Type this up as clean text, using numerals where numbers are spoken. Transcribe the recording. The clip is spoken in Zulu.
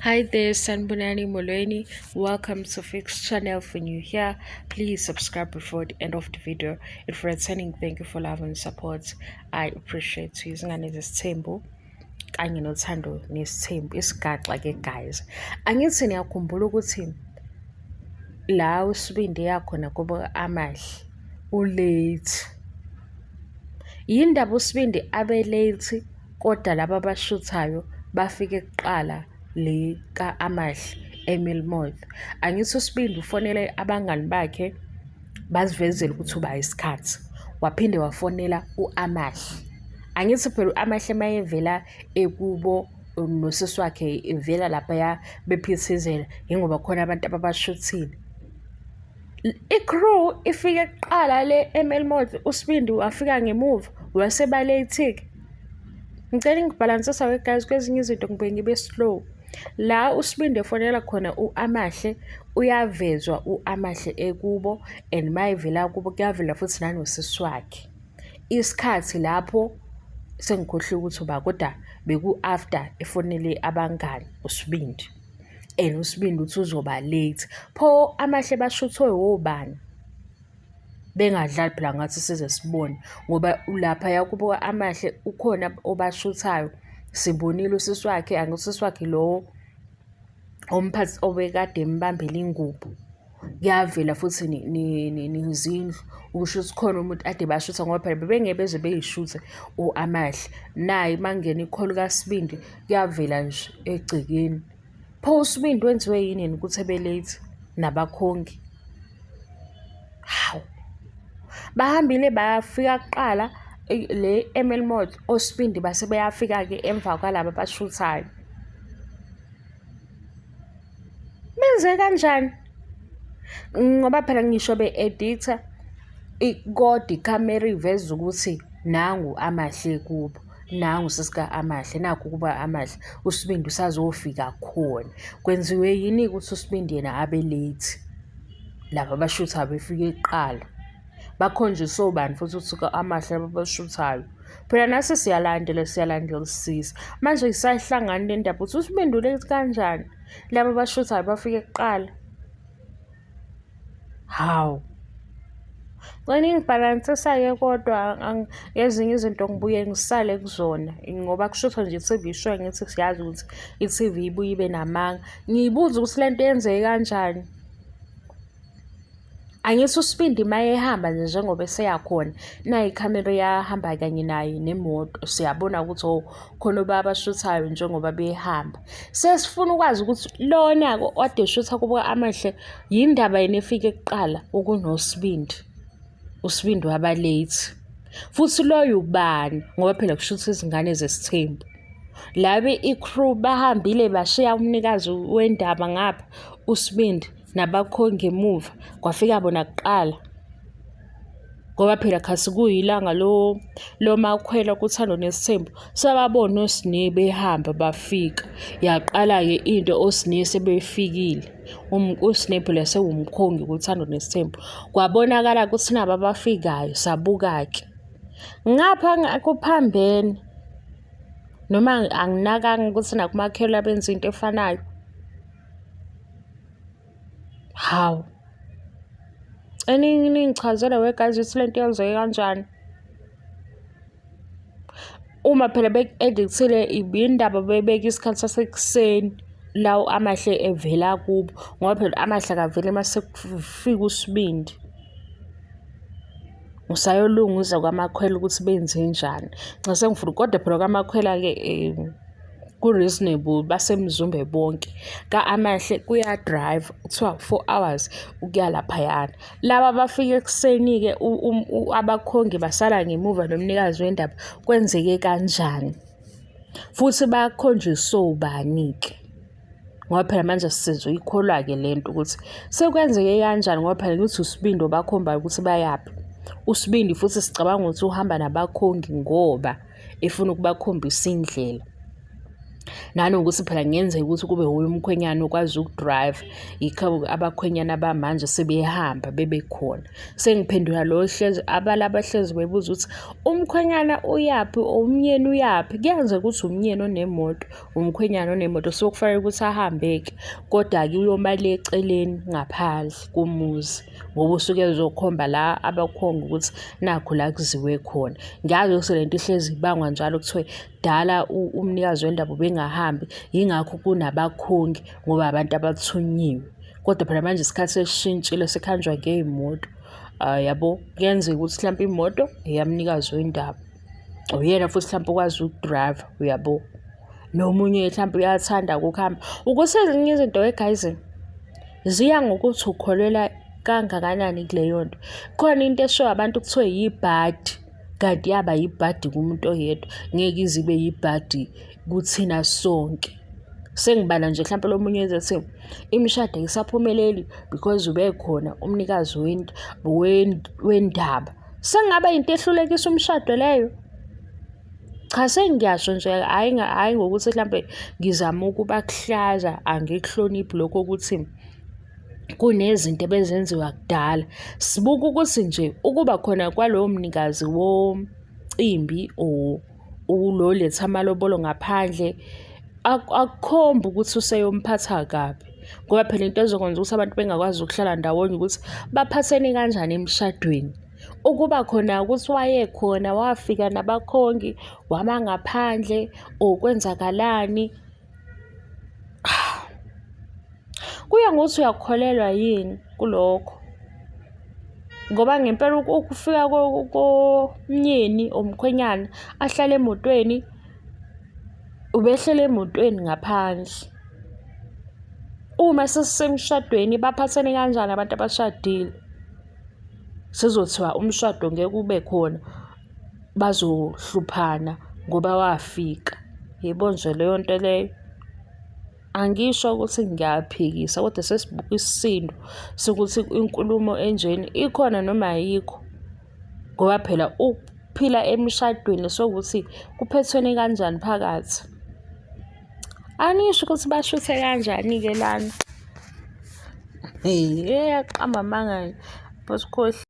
Hi there, Sanbonani Molweni. Welcome to Fix channel. For new here, please subscribe before the end of the video. And for returning, thank you for love and support. I appreciate you. Using this temple. Kanye nothando nesithembu isigaxa ke guys. Angithi niyakhumbula ukuthi la usibindi yakhona kuba amahle ulate. Yindaba usibindi abe late kodwa laba abashuthayo bafike kuqala le ka amahle eMilmouth. Angithi usibindi ufonele abangani bakhe bazivezele ukuthi uba isikhathi. Waphinde wafonela uAmahle. Angithi phela uAmahle mayevela ekubo nosisi wakhe evela lapha ya bephithizela ingoba khona abantu ababashuthile. I-crew ifike kuqala le eMilmouth, usibindi wafika ngemuva waseba late. Ngicela ngibhalansisa guys kwezinye izinto ngibe ngibe slow. La usibindi efonela khona uAmahle uyavezwa uAmahle ekubo and mayevela kubo kuyavela futhi nanosisi wakhe. Isikhathi lapho sengikhohle ukuthi uba kodwa beku after efonele abangani usibindi. And usibindi uthi uzoba late. Pho amahle bashuthwe wobani? Bengadlali phela ngathi size sibone ngoba lapha yakubo amahle ukhona obashuthayo. Sibonile usisi wakhe, angusisi wakhe lo omphathi obekade embambela ingubo. Kuyavela futhi nizindlu ukusho ukuthi khona umuntu ade bashutha ngoba phela bebengebeze beyishuthe uAmahle. Nayi mangena ikholo kaSibindi kuyavela nje egcekeni. Pho usibindi wenziwe yini ukuthi ebe late nabakhongi? Hawu. Bahambile bayafika kuqala le eMilmouth osibindi base bayafika ke emva kwalabo abashuthayo. Menze kanjani? Ngoba phela ngisho be-editor ikodi camera iveza ukuthi nangu Amahle kubo. Nangu sisika Amahle nakho kuba Amahle usibindi usazofika khona. Kwenziwe yini ukuthi usibindi yena abe late? Laba abashutha befike kuqala. Bakhonjiswa ubani futhi usuka Amahle abashuthayo. Phela nasi siyalandela sisi. Manje isahlangana le ndaba ukuthi usibindi late kanjani? Laba abashuthayo bafike kuqala. Hawu. Ngicela ngibhalansisa kodwa ezinye izinto ngibuye ngisale kuzona ngoba kushuthwa nje i-TV ishoyo ngithi siyazi ukuthi i-TV ibuye ibe namanga. Ngiyibuza ukuthi lento yenzeke kanjani. Angithi usibindi mayehamba nje njengoba eseyakhona nayi ikhamera yahamba kanye naye nemoto siyabona ukuthi khona abashuthayo njengoba behamba. Sesifuna ukwazi ukuthi lona ode shutha kuba Amahle yindaba yena efike kuqala ukunosibindi. Usibindi waba late. Futhi loyo ubani ngoba phela kushutha izingane zesithembu. Labe i-crew bahambile bashiya umnikazi wendaba ngapha usibindi nabakhongi ngemuva kwafika bona kuqala. Ngoba phela khasi kuyilanga lo makhwela kuthando nesithembu sababona osini behamba bafika. Yaqala ke into osini sebefikile. Usini phela sewumkhongi kuthando nesithembu. Kwabonakala ukuthi nabo abafikayo sabuka ke. Ngapha kuphambene noma anginakanga ukuthi nakumakhela benza into efanayo. Hawu. Ningichazela guys ukuthi lento yenzeke kanjani. Uma phela bek-edithile ibindaba bebeka isikhathi sasekuseni lawo Amahle evela kubo ngoba phela Amahle akavele mase kufika usibindi. Usayolunguza kwamakhwela ukuthi benze njani. Nxa sengifuna kodwa phela kwamakhwela ke ku-reasonable basemzumbe bonke. Ka-Amahle kuya drive kuthiwa 4 hours ukuya laphayana. Laba bafike ekuseni ke abakhongi basala ngemuva nomnikazi wendaba kwenzeke kanjani. Futhi bakhonjiswa ubani ke. Ngoba phela manje sizwe ikholwa ke lento ukuthi sekwenzeke kanjani ngoba phela ukuthi usibindi bakhomba ukuthi bayapi. Usibindi futhi sicabanga ukuthi uhamba nabakhongi ngoba efuna ukubakhombisa indlela. Nanokuthi phela kungenzeka ukuthi kube wuye umkhwenyana okwazi ukudrive, yikho abakhwenyana bamanje sebehamba bebekhona. Sengiphendula lo hlezi abahlezi bebuza ukuthi umkhwenyana uyaphi or umyeni uyaphi. Kuyenzeka ukuthi umyeni onemoto, umkhwenyana onemoto, so kufanele ukuthi ahambe-ke, kodwa-ke uyoma le eceleni ngaphandle komuzi ngoba usuke ezokhomba la abakhonga ukuthi nakho la kuziwe khona. Ngiyazi ukuthi lento ihlezi ibangwa njalo kuthiwe dala umnikazi wendaba ubengahambi, yingakho kunabakhongi ngoba abantu abathunyiwe. Kodwa phela manje isikhathi sesishintshile sekuhanjwa ngey'moto. Yabo, kuyenzeka ukuthi mhlawumpe imoto eyamnikazi wendaba, uyena futhi mhlawumpe ukwazi ukudrive, uyabo. Nomunye mhlawumpe uyathanda ukuhamba. Ukuthi ezinye izinto guys ziya ngokuthi ukholelwa kangakanani kuleyo nto. Khona into eshoyo abantu kuthiwe yibhadi, kanti yaba yibhadi kumuntu oyedwa, ngeke ize ibe yibhadi kuthina sonke. Sengibala nje mhlawumpe lo munye ethi imishado ayisaphumeleli because ube khona umnikazi wendaba. Sengaba into ehlulekisa umshado leyo. Cha, sengiyasho nje hhayi ngokuthi mhlawumpe ngizama ukubakuhlaza, angikuhloniphi lokho ukuthi kunezinto ebezenziwa kudala. Sibuka ukuthi nje ukuba khona kwalowo mnikazi womcimbi or ulo letha amalobolo ngaphandle akukhomba ukuthi useyomphatha kabi, ngoba phela into ezokwenza ukuthi abantu bengakwazi ukuhlala ndawonye ukuthi baphathene kanjani emshadweni. Ukuba khona ukuthi wayekhona wafika nabakhongi wama ngaphandle or kwenzakalani, kuya ngokuthi uyakholelwa yini kulokho. Ngoba ngempela ukufika komyeni omkhwenyana ahlale emotweni, ubehlela emotweni ngaphandle. Uma sesisemshadweni baphathene kanjani abantu abashadile? Sizothiwa umshado ngeke ube khona, bazohluphana ngoba wafika. Yebo nje leyo nto leyo. Angisho ukuthi ngiyaphikisa, kodwa sesibuka isisindo sokuthi inkulumo enjeni ikhona noma ayikho. Ngoba phela ukuphila emshadweni sokuthi kuphethweni kanjani phakathi. Anisho ukuthi bashuthe kanjani-ke lana. Yaqamba amanga nje, but